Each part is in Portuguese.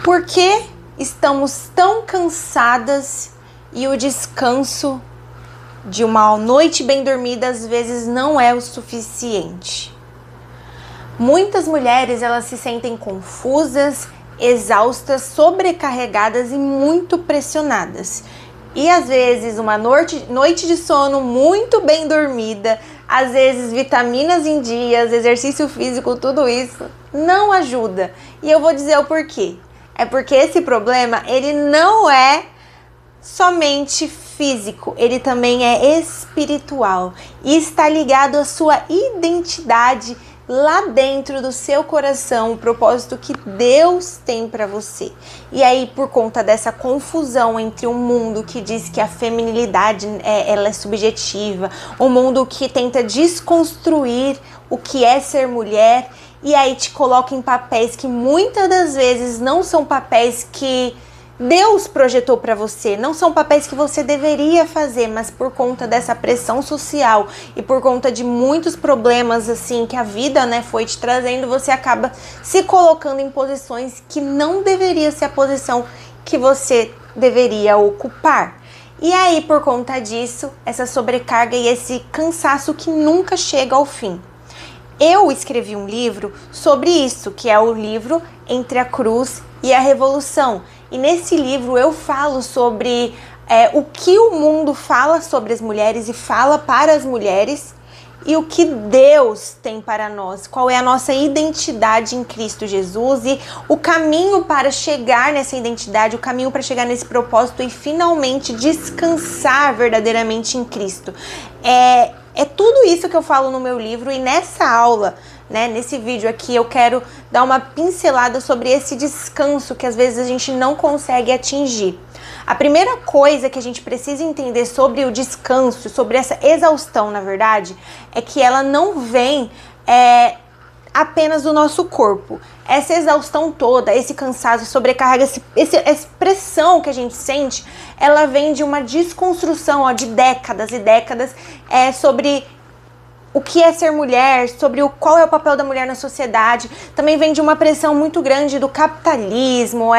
Por que estamos tão cansadas e o descanso de uma noite bem dormida às vezes não é o suficiente? Muitas mulheres elas se sentem confusas, exaustas, sobrecarregadas e muito pressionadas. E às vezes uma noite de sono muito bem dormida, às vezes vitaminas em dias, exercício físico, tudo isso não ajuda. E eu vou dizer o porquê. É porque esse problema, ele não é somente físico, ele também é espiritual e está ligado à sua identidade lá dentro do seu coração, o propósito que Deus tem para você. E aí, por conta dessa confusão entre um mundo que diz que a feminilidade ela é subjetiva, um mundo que tenta desconstruir o que é ser mulher, e aí te coloca em papéis que muitas das vezes não são papéis que Deus projetou para você, não são papéis que você deveria fazer, mas por conta dessa pressão social e por conta de muitos problemas assim que a vida, foi te trazendo, você acaba se colocando em posições que não deveria ser a posição que você deveria ocupar. E aí, por conta disso, essa sobrecarga e esse cansaço que nunca chega ao fim. Eu escrevi um livro sobre isso, que é o livro Entre a Cruz e a Revolução. E nesse livro eu falo sobre o que o mundo fala sobre as mulheres e fala para as mulheres e o que Deus tem para nós, qual é a nossa identidade em Cristo Jesus e o caminho para chegar nessa identidade, o caminho para chegar nesse propósito e finalmente descansar verdadeiramente em Cristo. É tudo isso que eu falo no meu livro e nessa aula, nesse vídeo aqui, eu quero dar uma pincelada sobre esse descanso que às vezes a gente não consegue atingir. A primeira coisa que a gente precisa entender sobre o descanso, sobre essa exaustão, na verdade, é que ela não vem apenas do nosso corpo. Essa exaustão toda, esse cansaço, sobrecarga, essa pressão que a gente sente, ela vem de uma desconstrução de décadas e décadas sobre o que é ser mulher, sobre qual é o papel da mulher na sociedade. Também vem de uma pressão muito grande do capitalismo,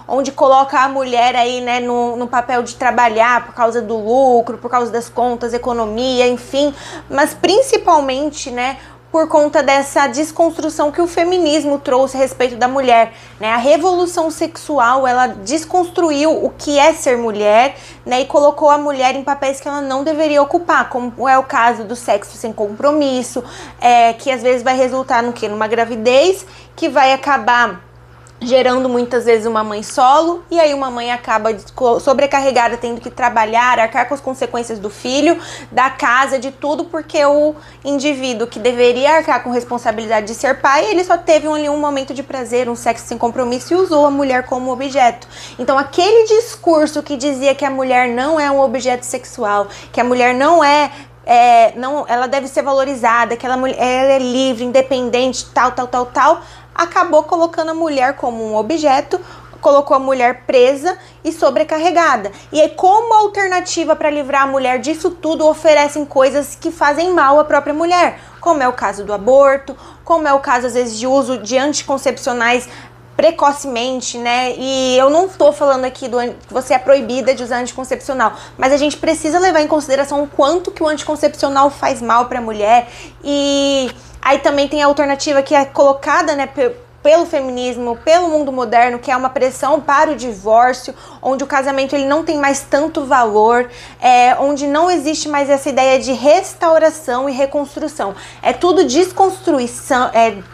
onde coloca a mulher aí, no papel de trabalhar por causa do lucro, por causa das contas, economia, enfim. Mas principalmente, por conta dessa desconstrução que o feminismo trouxe a respeito da mulher, A revolução sexual, ela desconstruiu o que é ser mulher, e colocou a mulher em papéis que ela não deveria ocupar, como é o caso do sexo sem compromisso, que às vezes vai resultar no quê? Numa gravidez que vai acabar gerando muitas vezes uma mãe solo, e aí uma mãe acaba sobrecarregada, tendo que trabalhar, arcar com as consequências do filho, da casa, de tudo, porque o indivíduo que deveria arcar com responsabilidade de ser pai, ele só teve um momento de prazer, um sexo sem compromisso e usou a mulher como objeto. Então aquele discurso que dizia que a mulher não é um objeto sexual, que a mulher não ela deve ser valorizada, que ela é livre, independente, tal, acabou colocando a mulher como um objeto, colocou a mulher presa e sobrecarregada. E aí, como alternativa para livrar a mulher disso tudo, oferecem coisas que fazem mal à própria mulher, como é o caso do aborto, como é o caso, às vezes, de uso de anticoncepcionais precocemente, E eu não tô falando aqui que você é proibida de usar anticoncepcional, mas a gente precisa levar em consideração o quanto que o anticoncepcional faz mal para a mulher. E aí também tem a alternativa que é colocada, pelo feminismo, pelo mundo moderno, que é uma pressão para o divórcio, onde o casamento ele não tem mais tanto valor, onde não existe mais essa ideia de restauração e reconstrução. É tudo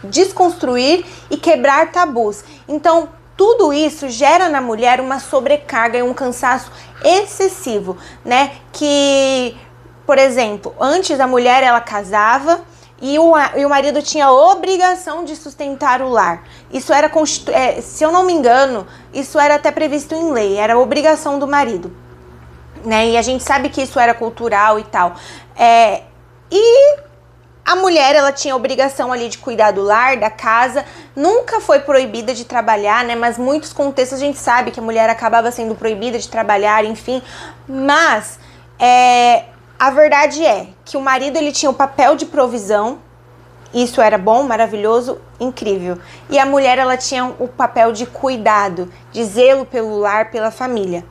desconstruir e quebrar tabus. Então, tudo isso gera na mulher uma sobrecarga e um cansaço excessivo, Que, por exemplo, antes a mulher ela casava, e o marido tinha a obrigação de sustentar o lar. Isso era, se eu não me engano, isso era até previsto em lei, era a obrigação do marido. E a gente sabe que isso era cultural e tal. E a mulher, ela tinha a obrigação ali de cuidar do lar, da casa, nunca foi proibida de trabalhar, Mas muitos contextos a gente sabe que a mulher acabava sendo proibida de trabalhar, enfim. Mas a verdade é que o marido ele tinha o papel de provisão Isso era bom, maravilhoso, incrível. E a mulher, ela tinha o papel de cuidado, de zelo pelo lar, pela família.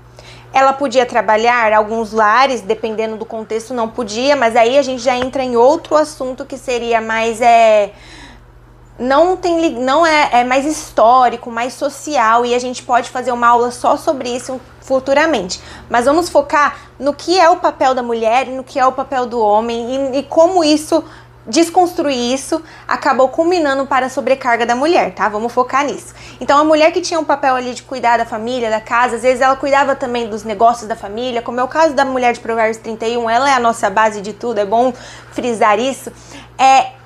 Ela podia trabalhar, alguns lares, dependendo do contexto, não podia, mas aí a gente já entra em outro assunto que seria mais não é mais histórico, mais social, e a gente pode fazer uma aula só sobre isso futuramente. Mas vamos focar no que é o papel da mulher e no que é o papel do homem e como isso, desconstruir isso, acabou culminando para a sobrecarga da mulher, tá? Vamos focar nisso. Então, a mulher que tinha um papel ali de cuidar da família, da casa, às vezes ela cuidava também dos negócios da família, como é o caso da mulher de Provérbios 31, ela é a nossa base de tudo, é bom frisar isso.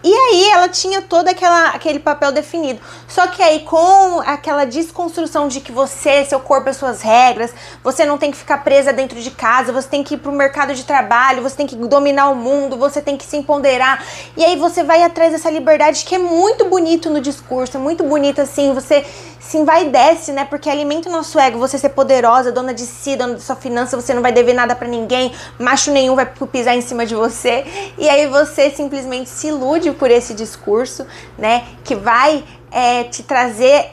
E aí ela tinha todo aquele papel definido. Só que aí com aquela desconstrução de que seu corpo, as suas regras, você não tem que ficar presa dentro de casa, você tem que ir pro mercado de trabalho, você tem que dominar o mundo, você tem que se empoderar. E aí você vai atrás dessa liberdade que é muito bonito no discurso, é muito bonito assim, você se envaidece, né? Porque alimenta o nosso ego, você ser poderosa, dona de si, dona de sua finança, você não vai dever nada pra ninguém, macho nenhum vai pisar em cima de você. E aí você simplesmente se ilude por esse discurso, né? Que vai te trazer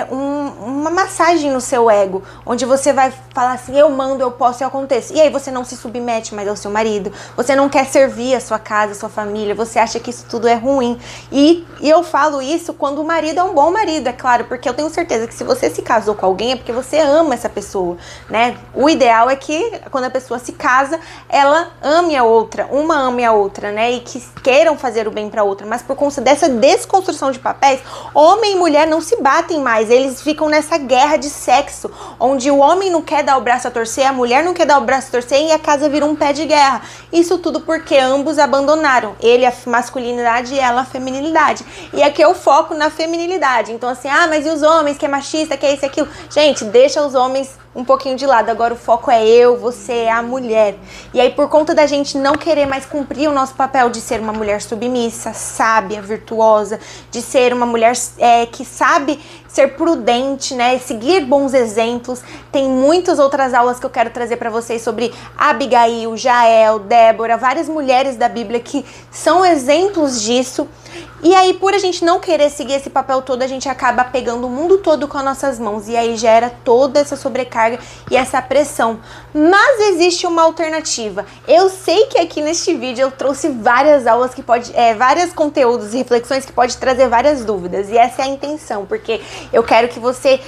uma massagem no seu ego, onde você vai falar assim, eu mando, eu posso e eu aconteço. E aí você não se submete mais ao seu marido, você não quer servir a sua casa, a sua família, você acha que isso tudo é ruim. E eu falo isso quando o marido é um bom marido, é claro, porque eu tenho certeza que se você se casou com alguém é porque você ama essa pessoa, né? O ideal é que quando a pessoa se casa, ela ame a outra, uma ame a outra, né? E que queiram fazer o bem pra outra, mas por conta dessa desconstrução de papéis, homem e mulher não se batem mais, eles ficam nessa guerra de sexo, onde o homem não quer dar o braço a torcer, a mulher não quer dar o braço a torcer e a casa vira um pé de guerra. Isso tudo porque ambos abandonaram, ele a masculinidade e ela a feminilidade. E aqui eu foco na feminilidade. Então assim, mas e os homens que é machista, que é isso e aquilo? Gente, deixa os homens um pouquinho de lado, agora o foco é eu, você, é a mulher. E aí por conta da gente não querer mais cumprir o nosso papel de ser uma mulher submissa, sábia, virtuosa, de ser uma mulher que sabe ser prudente, né, seguir bons exemplos. Tem muitas outras aulas que eu quero trazer para vocês sobre Abigail, Jael, Débora, várias mulheres da Bíblia que são exemplos disso. E aí, por a gente não querer seguir esse papel todo, a gente acaba pegando o mundo todo com as nossas mãos. E aí gera toda essa sobrecarga e essa pressão. Mas existe uma alternativa. Eu sei que aqui neste vídeo eu trouxe várias aulas que vários conteúdos e reflexões que pode trazer várias dúvidas. E essa é a intenção, porque eu quero que você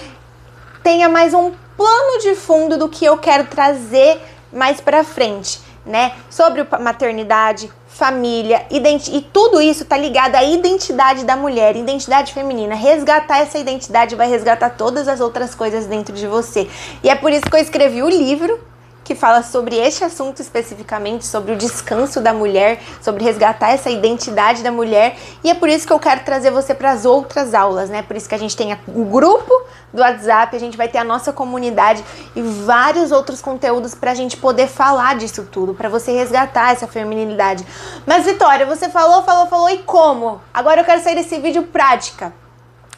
tenha mais um plano de fundo do que eu quero trazer mais pra frente, né? Sobre maternidade, família, e tudo isso tá ligado à identidade da mulher, identidade feminina. Resgatar essa identidade vai resgatar todas as outras coisas dentro de você. E é por isso que eu escrevi o livro que fala sobre este assunto especificamente, sobre o descanso da mulher, sobre resgatar essa identidade da mulher. E é por isso que eu quero trazer você para as outras aulas, né? Por isso que a gente tem o grupo do WhatsApp, a gente vai ter a nossa comunidade e vários outros conteúdos pra gente poder falar disso tudo, pra você resgatar essa feminilidade. Mas Vitória, você falou, e como? Agora eu quero sair desse vídeo prática.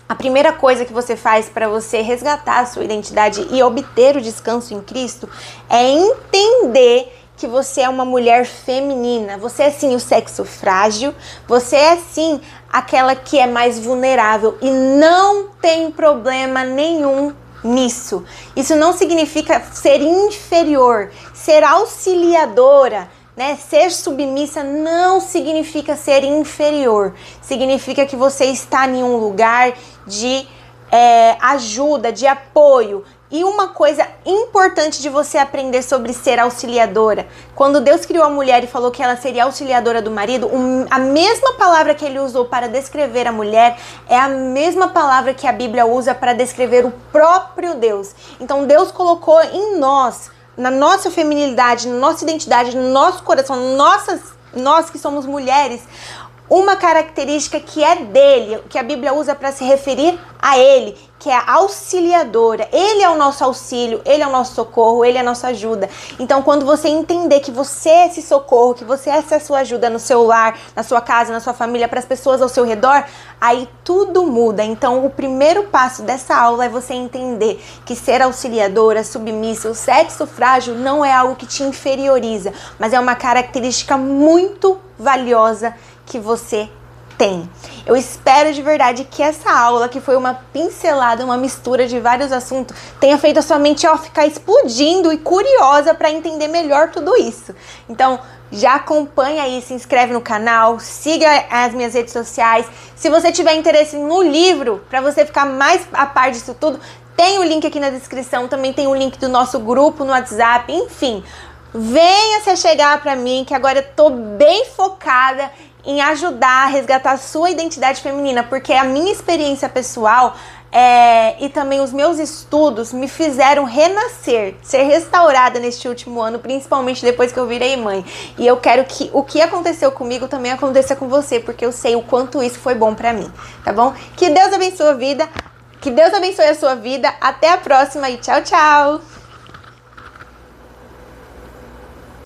A primeira coisa que você faz para você resgatar a sua identidade e obter o descanso em Cristo é entender que você é uma mulher feminina. Você é sim o sexo frágil, você é sim aquela que é mais vulnerável e não tem problema nenhum nisso. Isso não significa ser inferior, ser auxiliadora, né? Ser submissa não significa ser inferior, significa que você está em um lugar de ajuda, de apoio. E uma coisa importante de você aprender sobre ser auxiliadora, quando Deus criou a mulher e falou que ela seria auxiliadora do marido, a mesma palavra que ele usou para descrever a mulher é a mesma palavra que a Bíblia usa para descrever o próprio Deus. Então Deus colocou em nós, na nossa feminilidade, na nossa identidade, no nosso coração, nós que somos mulheres, uma característica que é dele, que a Bíblia usa para se referir a ele, que é a auxiliadora. Ele é o nosso auxílio, ele é o nosso socorro, ele é a nossa ajuda. Então, quando você entender que você é esse socorro, que você é essa sua ajuda no seu lar, na sua casa, na sua família, para as pessoas ao seu redor, aí tudo muda. Então, o primeiro passo dessa aula é você entender que ser auxiliadora, submissa, o sexo frágil não é algo que te inferioriza, mas é uma característica muito valiosa que você tem. Eu espero de verdade que essa aula, que foi uma pincelada, uma mistura de vários assuntos, tenha feito a sua mente ficar explodindo e curiosa para entender melhor tudo isso. Então, já acompanha aí, se inscreve no canal, siga as minhas redes sociais. Se você tiver interesse no livro, para você ficar mais a par disso tudo, tem o link aqui na descrição, também tem o link do nosso grupo no WhatsApp, enfim. Venha se chegar para mim, que agora eu tô bem focada em ajudar a resgatar a sua identidade feminina, porque a minha experiência pessoal e também os meus estudos me fizeram renascer, ser restaurada neste último ano, principalmente depois que eu virei mãe. E eu quero que o que aconteceu comigo também aconteça com você, porque eu sei o quanto isso foi bom pra mim, tá bom? Que Deus abençoe a vida, que Deus abençoe a sua vida. Até a próxima e tchau, tchau!